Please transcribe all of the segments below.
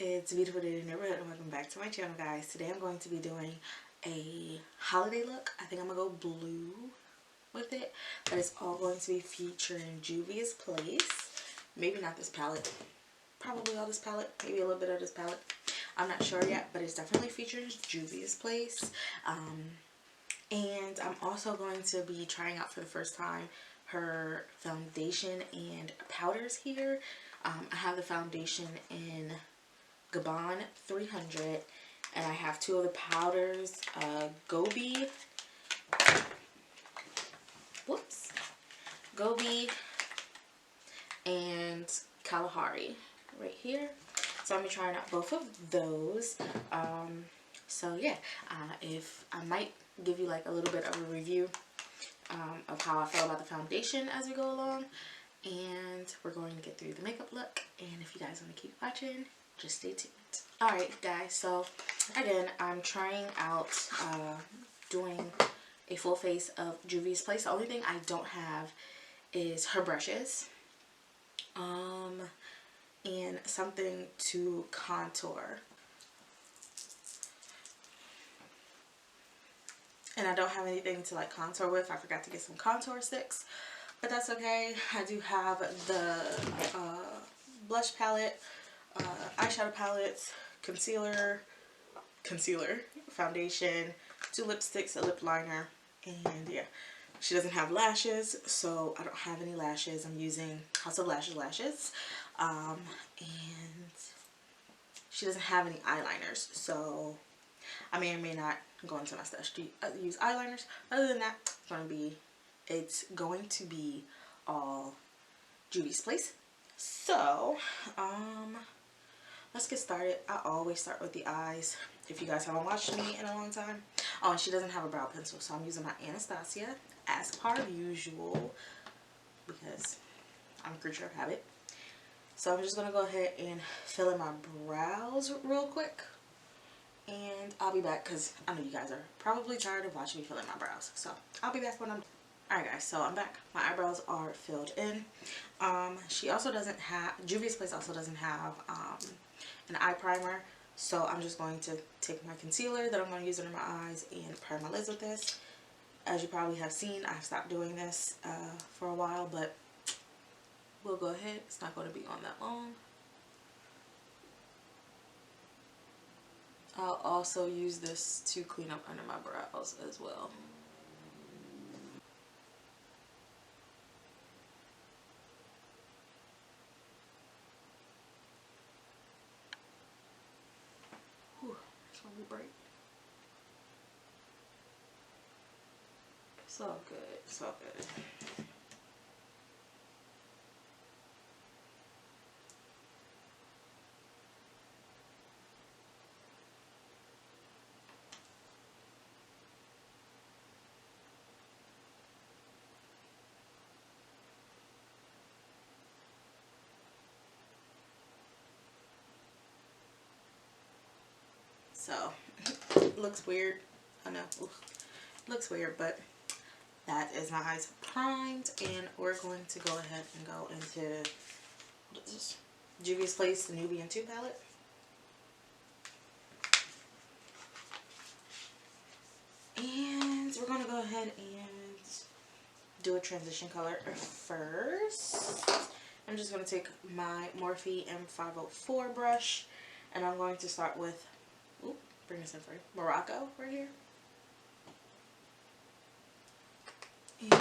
It's beautiful day in the neighborhood and welcome back to my channel, guys. Today I'm going to be doing a holiday look. I think I'm gonna go blue with it, but it's all going to be featuring Juvia's Place. Maybe not this palette, probably all this palette, maybe a little bit of this palette. I'm not sure yet, but it's definitely featuring Juvia's Place. And I'm also going to be trying out for the first time her foundation and powders here. I have the foundation in Gabon 300, and I have two of the powders, Gobi and Kalahari right here. So I'm gonna be trying out both of those. So yeah, if I might give you like a little bit of a review of how I feel about the foundation as we go along, and we're going to get through the makeup look. And if you guys want to keep watching, just stay tuned. Alright guys, so again, I'm trying out doing a full face of Juvia's Place. The only thing I don't have is her brushes and something to contour. And I don't have anything to like contour with. I forgot to get some contour sticks, but that's okay. I do have the blush palette, eyeshadow palettes, concealer, foundation, two lipsticks, a lip liner, and yeah. She doesn't have lashes, so I don't have any lashes. I'm using House of Lashes, and she doesn't have any eyeliners, so I may or may not go into my stash to use eyeliners. Other than that, it's going to be all Juvia's Place. So, let's get started. I always start with the eyes, if you guys haven't watched me in a long time. Oh, and she doesn't have a brow pencil, so I'm using my Anastasia as per usual because I'm a creature of habit. So I'm just going to go ahead and fill in my brows real quick. And I'll be back because I know you guys are probably tired of watching me fill in my brows. So I'll be back when I'm... Alright guys, so I'm back. My eyebrows are filled in. She also doesn't have... Juvia's Place also doesn't have an eye primer. So I'm just going to take my concealer that I'm going to use under my eyes and prime my lids with this. As you probably have seen, I've stopped doing this for a while, but we'll go ahead. It's not going to be on that long. I'll also use this to clean up under my brows as well. Whew, it's gonna be bright. It's all good. It's all good. So, it looks weird. I know. Oof. Looks weird, but that is my eyes primed, and we're going to go ahead and go into, what is this? Juvia's Place, the Nubian 2 palette. And we're going to go ahead and do a transition color first. I'm just going to take my Morphe M504 brush, and I'm going to start with, ooh, bring this in for you, Morocco right here. And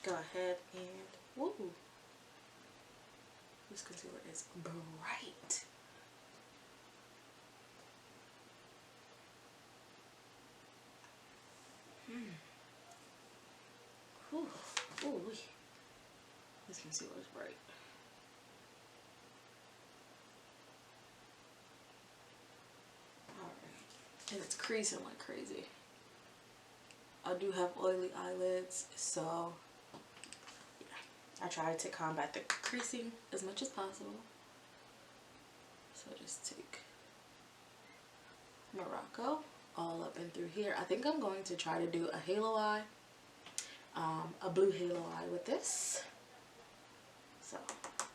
go ahead and, woo, this concealer is bright. Ooh, this concealer is bright. Alright, and it's creasing like crazy. I do have oily eyelids, so yeah, I try to combat the creasing as much as possible. So just take Morocco all up and through here. I think I'm going to try to do a halo eye, a blue halo eye with this. So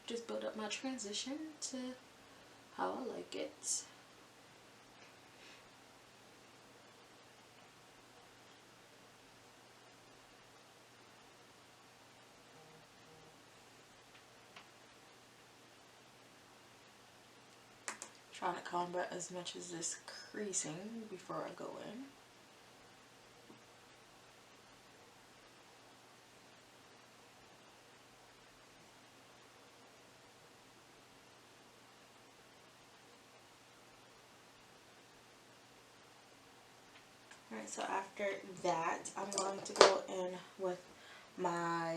just build up my transition to how I like it. Trying to combat as much as this creasing before I go in. Alright, so after that, I'm going to go in with my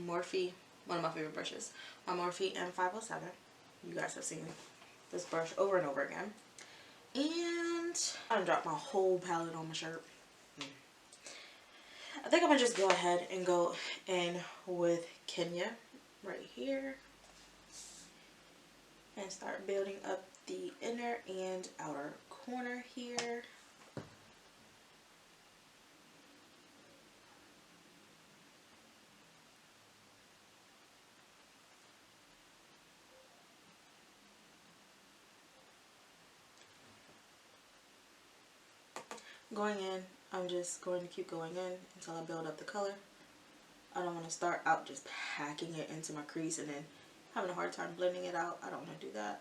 Morphe, one of my favorite brushes, my Morphe M507. You guys have seen this brush over and over again. And I dropped my whole palette on my shirt. I think I'm going to just go ahead and go in with Kenya right here. And start building up the inner and outer corner here. Going in, I'm just going to keep going in until I build up the color. I don't want to start out just packing it into my crease and then having a hard time blending it out. I don't want to do that.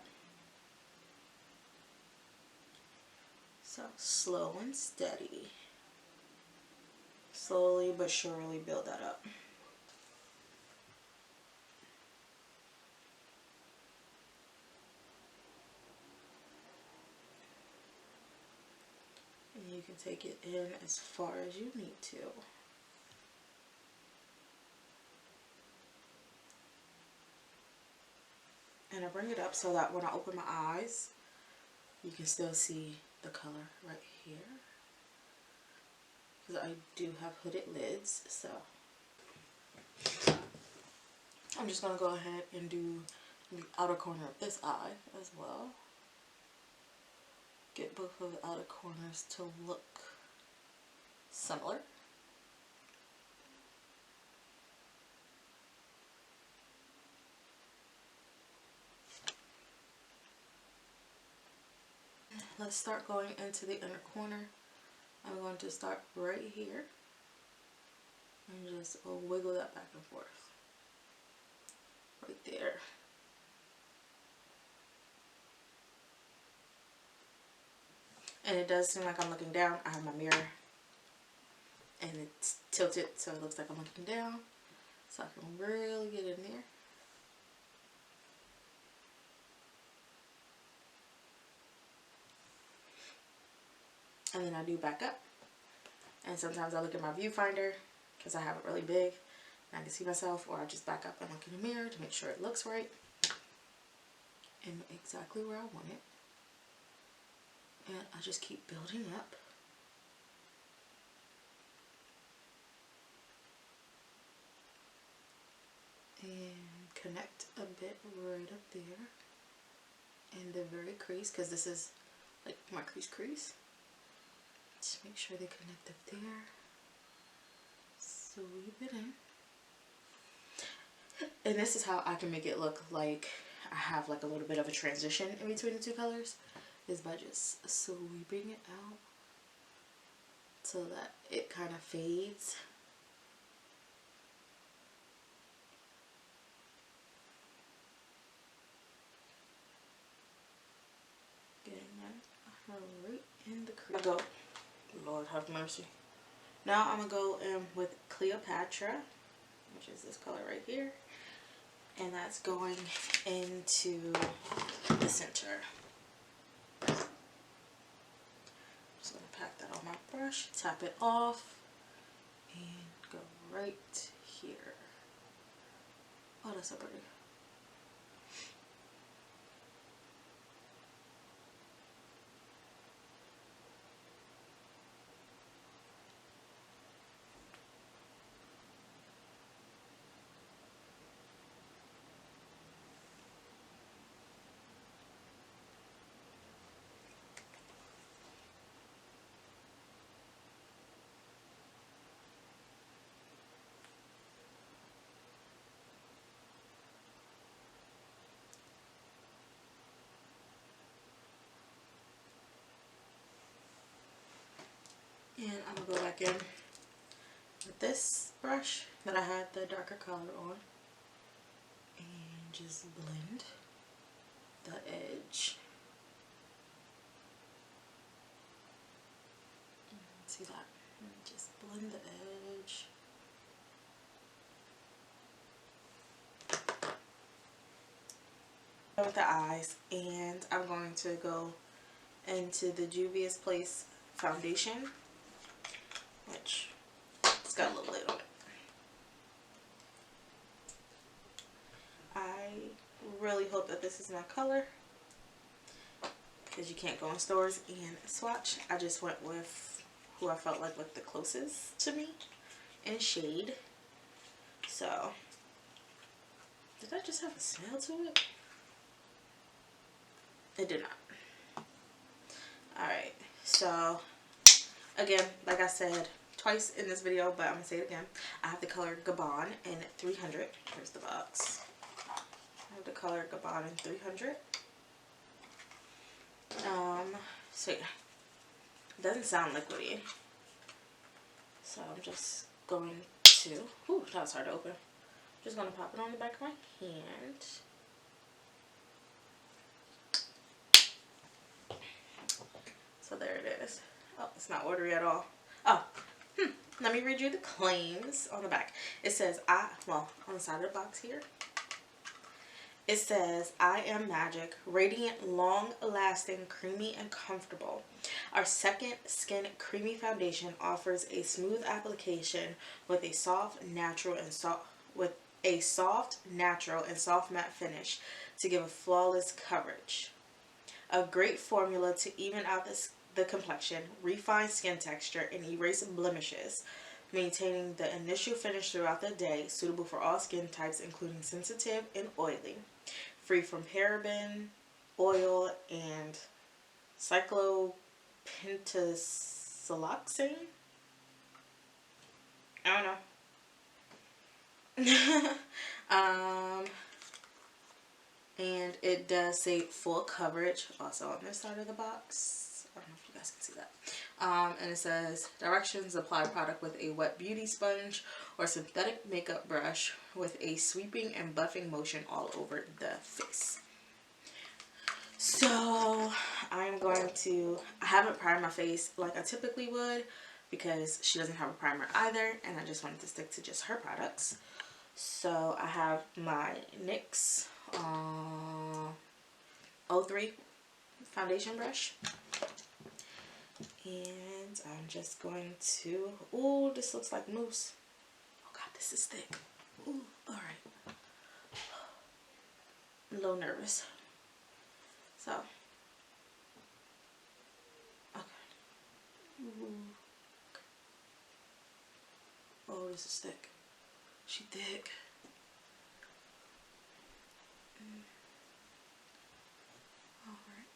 So slow and steady. Slowly but surely build that up. And you can take it in as far as you need to. And I bring it up so that when I open my eyes, you can still see the color right here. Because I do have hooded lids, so I'm just going to go ahead and do the outer corner of this eye as well. Get both of the outer corners to look similar. Let's start going into the inner corner. I'm going to start right here and just wiggle that back and forth. Right there. And it does seem like I'm looking down. I have my mirror and it's tilted so it looks like I'm looking down. So I can really get in there. And then I do back up. And sometimes I look at my viewfinder because I have it really big and I can see myself, or I just back up and look in the mirror to make sure it looks right and exactly where I want it. And I just keep building up. And connect a bit right up there in the very crease, because this is like my crease. Just make sure they connect up there. Sweep it in. And this is how I can make it look like I have like a little bit of a transition in between the two colors, is by just sweeping it out so that it kind of fades. Getting that right in the crease. I go, Lord have mercy. Now I'm gonna go in with Cleopatra, which is this color right here, and that's going into the center. Just gonna pack that on my brush, tap it off, and go right here. Oh, that's so pretty. back in with this brush that I had the darker color on and just blend the edge. See that? And just blend the edge. With the eyes, and I'm going to go into the Juvia's Place foundation, which it's got a little lid on it. I really hope that this is my color, because you can't go in stores and swatch. I just went with who I felt like looked the closest to me in shade. So, did that just have a smell to it? It did not. Alright, so again, like I said twice in this video, but I'm going to say it again. I have the color Gabon in 300. Here's the box. I have the color Gabon in 300. So yeah, it doesn't sound liquidy. So I'm just going to, ooh, that was hard to open. Just going to pop it on the back of my hand. So there it is. Oh, it's not watery at all. Oh, let me read you the claims on the back. It says, well, on the side of the box here, it says, I am magic, radiant, long-lasting, creamy, and comfortable. Our second skin creamy foundation offers a smooth application with a soft, natural, and soft matte finish to give a flawless coverage. A great formula to even out the complexion, refine skin texture, and erase blemishes, maintaining the initial finish throughout the day, suitable for all skin types, including sensitive and oily. Free from paraben, oil, and cyclopentasiloxane. I don't know. And it does say full coverage also on this side of the box. I don't know if you guys can see that. And it says directions: apply product with a wet beauty sponge or synthetic makeup brush with a sweeping and buffing motion all over the face. So I'm going to, I haven't primed my face like I typically would because she doesn't have a primer either, and I just wanted to stick to just her products. So I have my NYX 03 foundation brush, and I'm just going to, ooh, this looks like mousse. Oh god, this is thick. Ooh, alright. I'm a little nervous. So, okay. Ooh. Oh, this is thick. She thick. Alright.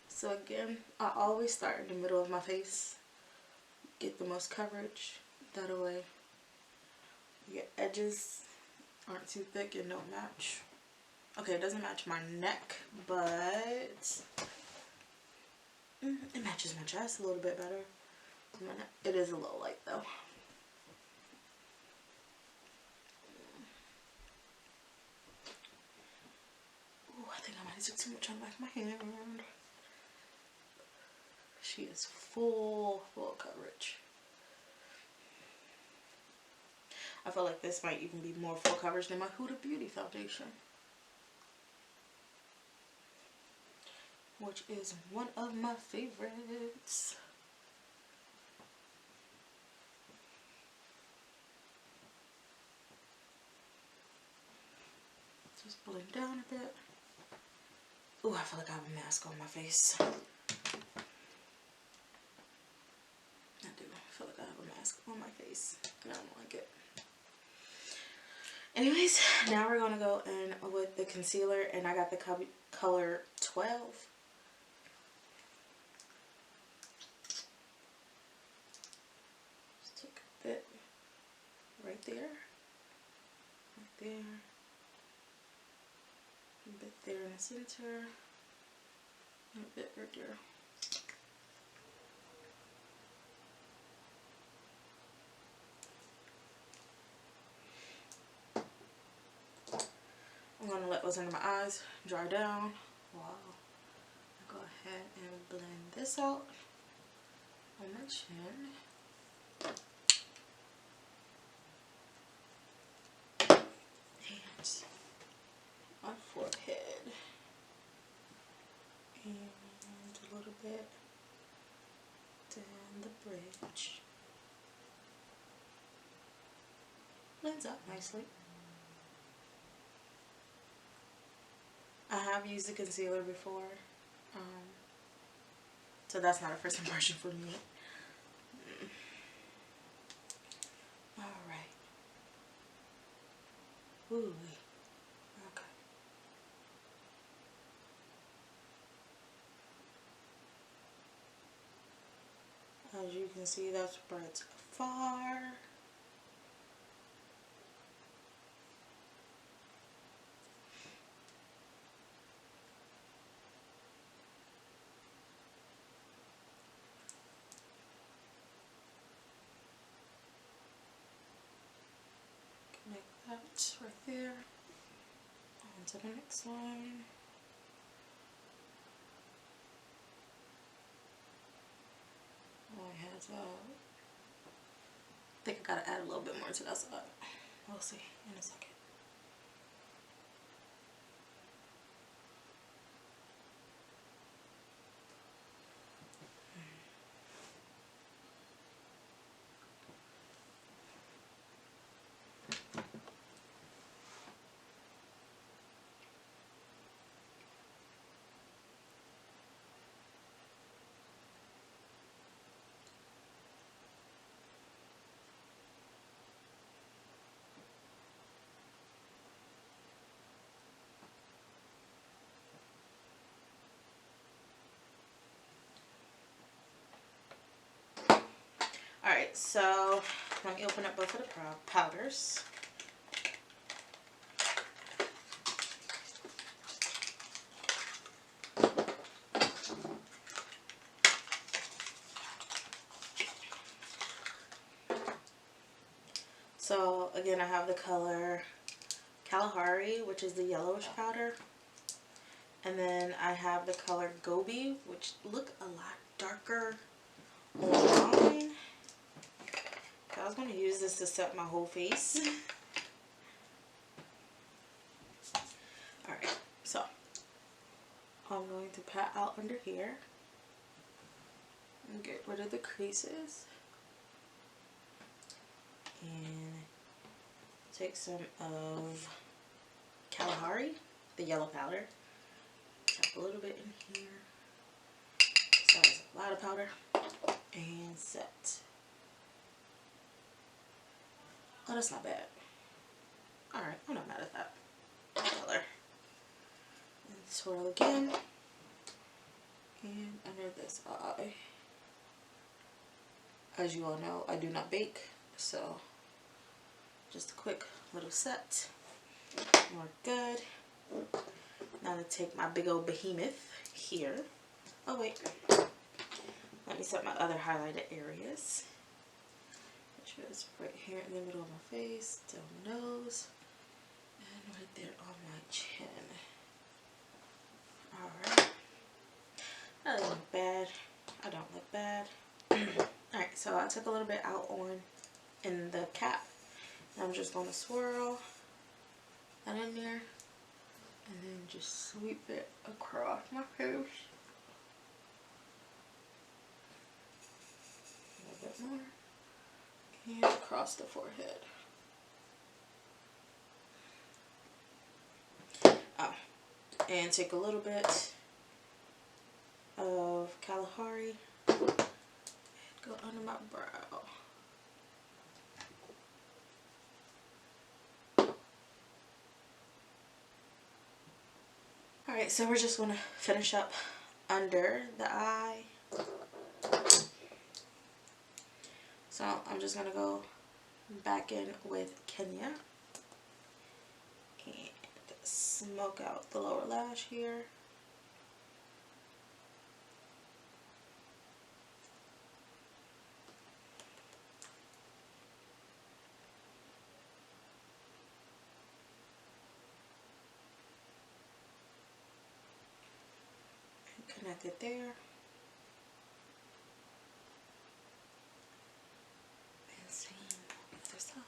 So again, I always start in the middle of my face. Get the most coverage. That way your edges aren't too thick and don't match. Okay, it doesn't match my neck, but it matches my chest a little bit better. It is a little light though. Ooh, I think I might have took too much on the back of my hand. She is full coverage. I feel like this might even be more full coverage than my Huda Beauty foundation, which is one of my favorites. Just blend down a bit. Ooh, I feel like I have a mask on my face. I do. I feel like I have a mask on my face, and I don't like it. Anyways, now we're going to go in with the concealer, and I got the color 12. Just take a bit right there, right there, a bit there in the center, and a bit right there. I'm going to let what's under my eyes dry down while I go ahead and blend this out on my chin. And my forehead. And a little bit down the bridge. Blends out nicely. I have used the concealer before, so that's not a first impression for me. Alright. Ooh. Okay. As you can see, that spreads far. Connect that right there. On to the next one. I think I gotta add a little bit more to that side. We'll see in a second. Alright, so let me open up both of the powders. So again, I have the color Kalahari, which is the yellowish powder. And then I have the color Gobi, which look a lot darker on. I was going to use this to set my whole face. Alright, so I'm going to pat out under here and get rid of the creases. And take some of Kalahari, the yellow powder. Tap a little bit in here. So that's a lot of powder. And set. Oh, that's not bad. Alright, I'm not mad at that color. And swirl again. And under this eye. As you all know, I do not bake, so just a quick little set. We're good. Now to take my big old behemoth here. Oh wait. Let me set my other highlighted areas. Which is right here in the middle of my face, down the nose, and right there on my chin. Alright. That doesn't look bad. I don't look bad. Alright, so I took a little bit out in the cap. And I'm just going to swirl that in there. And then just sweep it across my face. A little bit more. And across the forehead. Oh, and take a little bit of Kalahari and go under my brow. Alright, so we're just going to finish up under the eye. So I'm just going to go back in with Kenya and smoke out the lower lash here. connect it there. And same other side.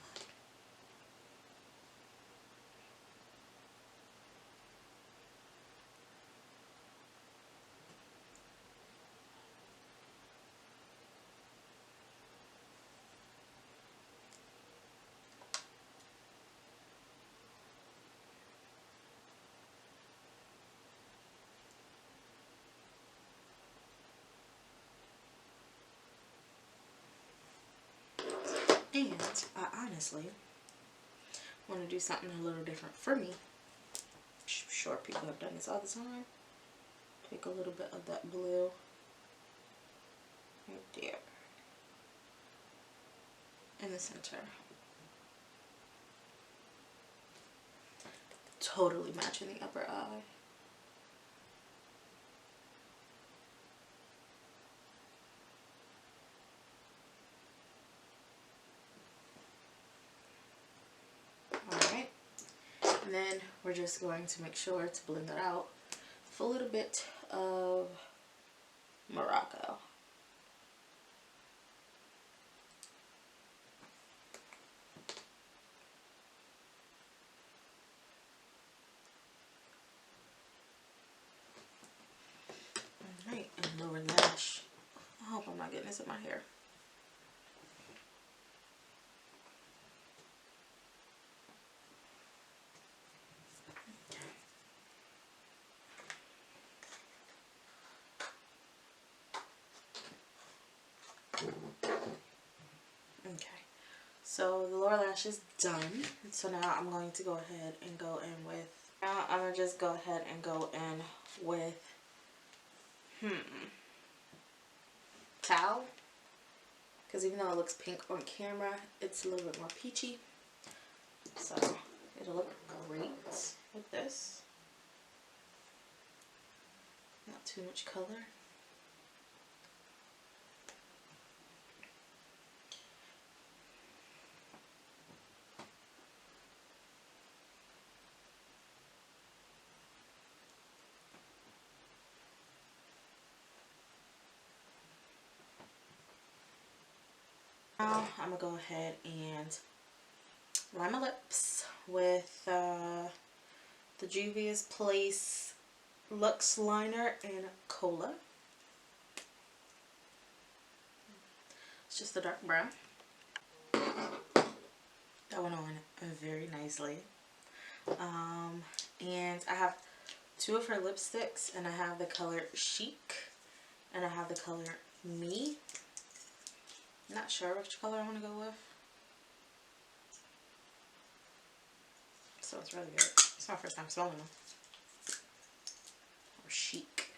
And I honestly want to do something a little different for me. I'm sure people have done this all the time. Take a little bit of that blue right there in the center. Totally matching the upper eye. Alright, and then we're just going to make sure to blend that out with a little bit of Morocco. Alright, and lower lash. I hope I'm not getting this in my hair. Okay, so the lower lash is done. So now I'm going to go ahead and go in with, now I'm going to just go ahead and go in with, Towel. Because even though it looks pink on camera, it's a little bit more peachy. So it'll look great with this. Not too much color. Now I'm going to go ahead and line my lips with the Juvia's Place Luxe Liner in Cola. It's just a dark brown. That went on very nicely. And I have two of her lipsticks, and I have the color Chic and I have the color Me. Not sure which color I want to go with. So it's really good. It's my first time smelling them. Or Chic.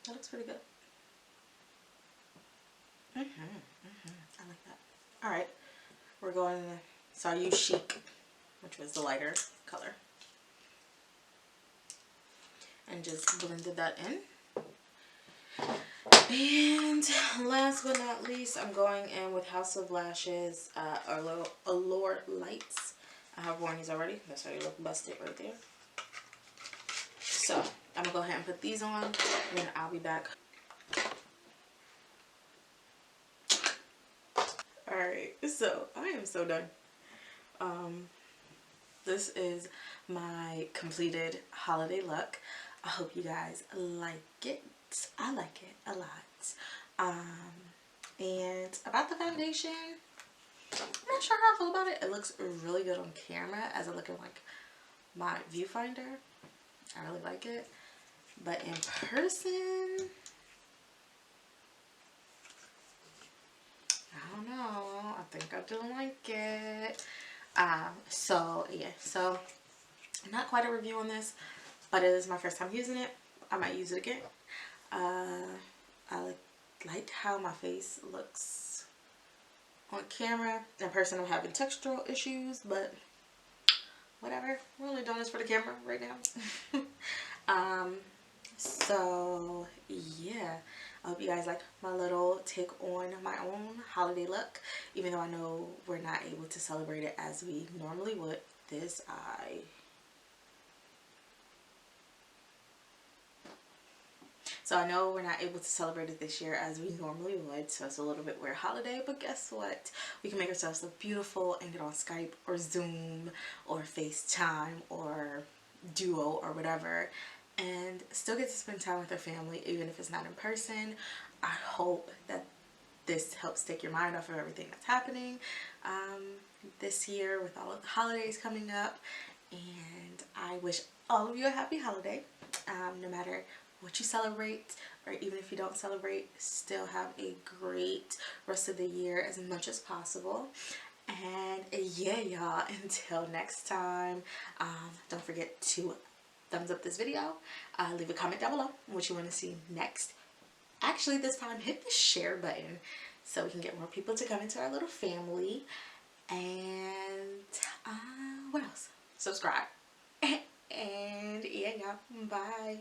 That looks pretty good. I like that. Alright, we're going, so I used Chic, which was the lighter color, and just blended that in. And last but not least, I'm going in with House of Lashes Allure Lights. I have worn these already. That's how you look busted right there. So I'm gonna go ahead and put these on, and then I'll be back. Alright, so I am so done. This is my completed holiday look. I hope you guys like it. I like it a lot. And about the foundation, I'm not sure how I feel about it. It looks really good on camera as I look at like my viewfinder. I really like it. But in person, don't know. I think I do like it. So yeah, so not quite a review on this, but it is my first time using it. I might use it again. I like how my face looks on camera. In person, I'm having textural issues, but whatever. We're only doing this for the camera right now. So yeah, I hope you guys liked my little take on my own holiday look. Even though I know we're not able to celebrate it as we normally would. This eye. So I know we're not able to celebrate it this year as we normally would, so it's a little bit weird holiday, but guess what? We can make ourselves look beautiful and get on Skype or Zoom or FaceTime or Duo or whatever and still get to spend time with our family even if it's not in person. I hope that this helps take your mind off of everything that's happening this year with all of the holidays coming up, and I wish all of you a happy holiday, no matter what you celebrate, or even if you don't celebrate, still have a great rest of the year as much as possible. And yeah, y'all, until next time, don't forget to thumbs up this video, leave a comment down below what you want to see next. Actually, this time hit the share button so we can get more people to come into our little family. And what else? Subscribe. And yeah, y'all, bye.